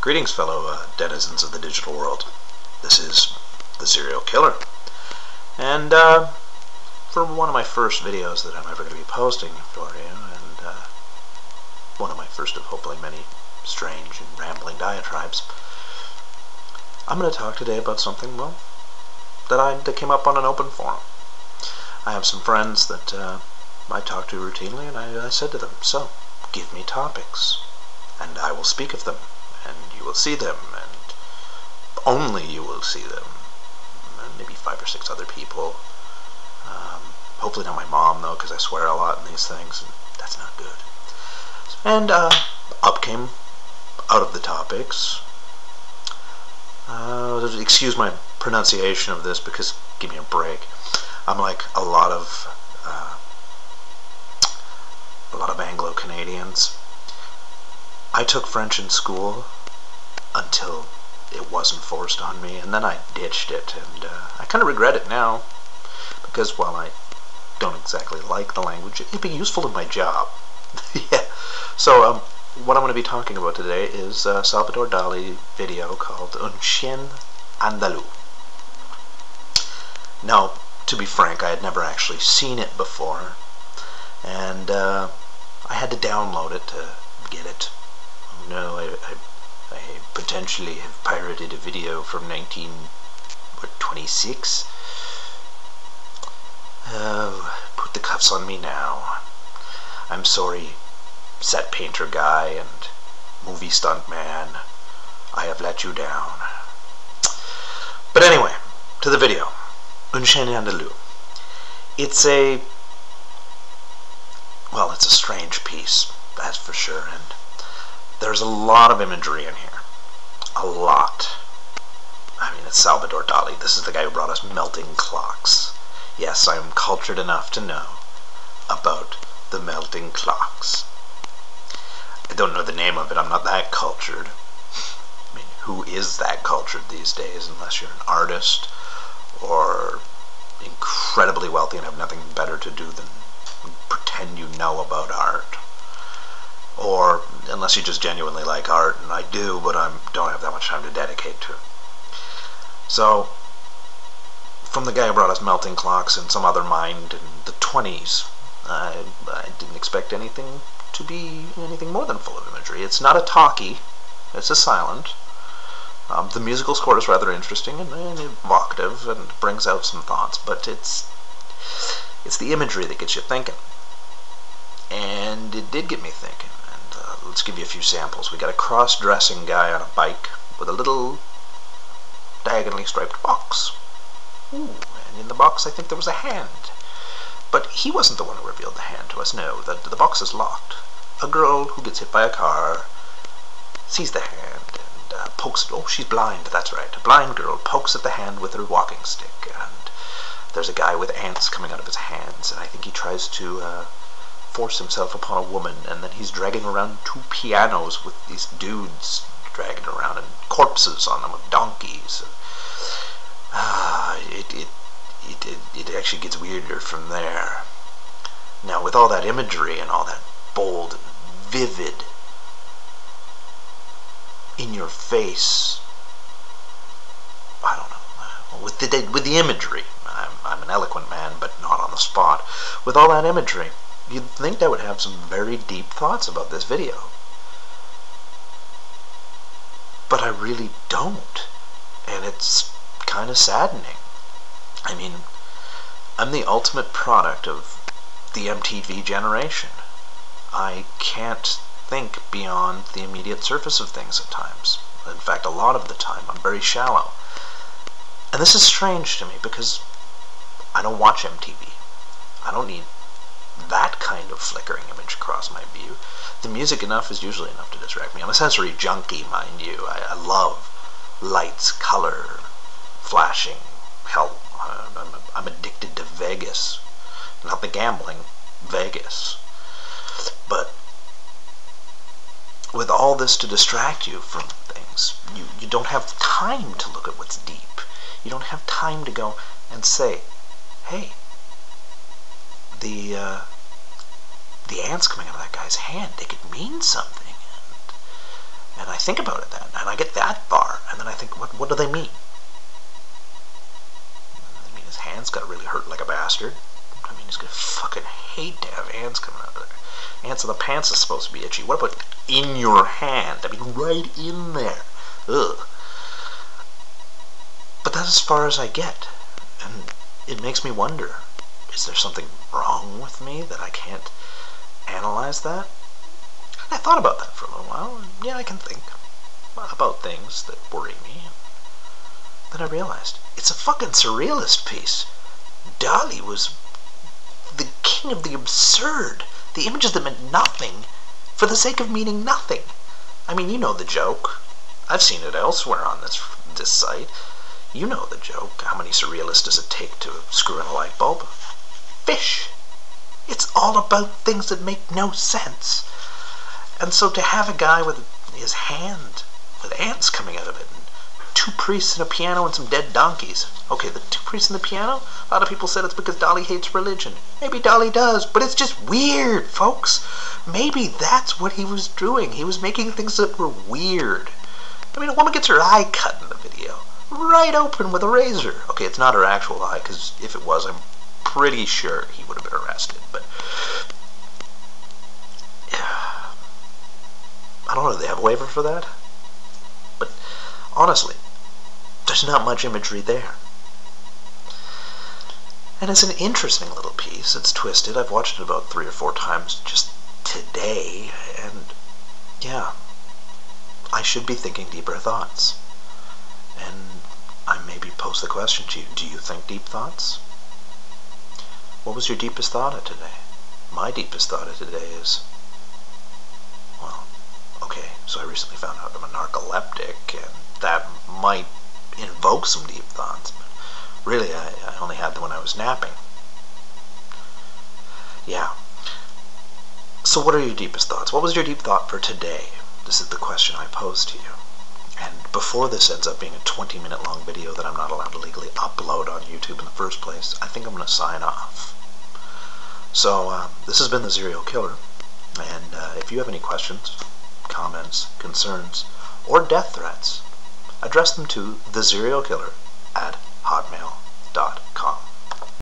Greetings, fellow denizens of the digital world. This is the Serial Killer. And for one of my first videos that I'm ever going to be posting for you, and one of my first of hopefully many strange and rambling diatribes, I'm going to talk today about something, well, that came up on an open forum. I have some friends that I talk to routinely, and I said to them, so, give me topics, and I will speak of them, and you will see them, and only you will see them, and maybe 5 or 6 other people. Hopefully not my mom, though, because I swear a lot in these things, and that's not good. And up came, out of the topics, excuse my pronunciation of this, because give me a break. I'm like a lot of Anglo-Canadians. I took French in school until it wasn't forced on me, and then I ditched it, and I kind of regret it now, because while I don't exactly like the language, it'd be useful in my job. Yeah. So what I'm going to be talking about today is Salvador Dali video called Un Chien Andalou. Now, to be frank, I had never actually seen it before, and I had to download it to get it. No, I potentially have pirated a video from 1926. Oh, put the cuffs on me now. I'm sorry, set painter guy and movie stunt man. I have let you down. But anyway, to the video. Un Chien Andalou. It's a strange piece, that's for sure, and there's a lot of imagery in here. A lot. I mean, it's Salvador Dali. This is the guy who brought us melting clocks. Yes, I am cultured enough to know about the melting clocks. I don't know the name of it. I'm not that cultured. I mean, who is that cultured these days unless you're an artist or incredibly wealthy and have nothing better to do than pretend you know about art, or unless you just genuinely like art, and I do, but I don't have that much time to dedicate to it. So, from the guy who brought us melting clocks and some other mind in the 20s, I didn't expect anything to be anything more than full of imagery. It's not a talkie, it's a silent. The musical score is rather interesting and evocative and brings out some thoughts, but it's the imagery that gets you thinking. And it did get me thinking. And let's give you a few samples. We got a cross-dressing guy on a bike with a little diagonally striped box. Ooh, and in the box I think there was a hand. But he wasn't the one who revealed the hand to us. No, the box is locked. A girl who gets hit by a car sees the hand and pokes it. Oh, she's blind, that's right. A blind girl pokes at the hand with her walking stick, and there's a guy with ants coming out of his hands, and I think he tries to force himself upon a woman, and then he's dragging around 2 pianos with these dudes dragging around, and corpses on them with donkeys. It actually gets weirder from there. Now, with all that imagery and all that bold and vivid, in your face, I don't know, with the imagery, I'm an eloquent man, but not on the spot. With all that imagery, you'd think I would have some very deep thoughts about this video. But I really don't. And it's kind of saddening. I mean, I'm the ultimate product of the MTV generation. I can't think beyond the immediate surface of things at times. In fact, a lot of the time, I'm very shallow. And this is strange to me because I don't watch MTV. I don't need that kind of flickering image across my view. The music enough is usually enough to distract me. I'm a sensory junkie, mind you. I love lights, color, flashing. Hell, I'm addicted to Vegas. Not the gambling, Vegas. But with all this to distract you from things, you don't have time to look at what's deep. You don't have time to go and say, hey, the ants coming out of that guy's hand, they could mean something. And I think about it then, and I get that far, and then I think, what do they mean? I mean, his hand's gotta really hurt like a bastard. I mean, he's gonna fucking hate to have ants coming out of there. Ants in the pants is supposed to be itchy. What about in your hand? I mean, right in there. Ugh. But that's as far as I get. And it makes me wonder, is there something wrong with me that I can't analyze that? And I thought about that for a little while, and yeah, I can think about things that worry me. Then I realized, it's a fucking surrealist piece. Dali was the king of the absurd. The images that meant nothing for the sake of meaning nothing. I mean, you know the joke. I've seen it elsewhere on this site. You know the joke. How many surrealists does it take to screw in a light bulb? Fish. It's all about things that make no sense. And so to have a guy with his hand with ants coming out of it, and 2 priests and a piano and some dead donkeys. Okay, the 2 priests and the piano, a lot of people said it's because Dali hates religion. Maybe Dali does, but it's just weird, folks. Maybe that's what he was doing. He was making things that were weird. I mean, a woman gets her eye cut in the video. Right open with a razor. Okay, it's not her actual eye, because if it was, I'm pretty sure he would have been arrested. But I don't know, do they have a waiver for that? But honestly, there's not much imagery there. And it's an interesting little piece. It's twisted. I've watched it about 3 or 4 times just today, and yeah, I should be thinking deeper thoughts. And I maybe pose the question to you, do you think deep thoughts? What was your deepest thought of today? My deepest thought of today is, well, okay, so I recently found out I'm a narcoleptic, and that might invoke some deep thoughts, but really I only had them when I was napping. Yeah. So what are your deepest thoughts? What was your deep thought for today? This is the question I pose to you. And before this ends up being a 20-minute long video that I'm not allowed to legally upload on YouTube in the first place, I think I'm going to sign off. So this has been The Serial Killer, and if you have any questions, comments, concerns, or death threats, address them to theserialkiller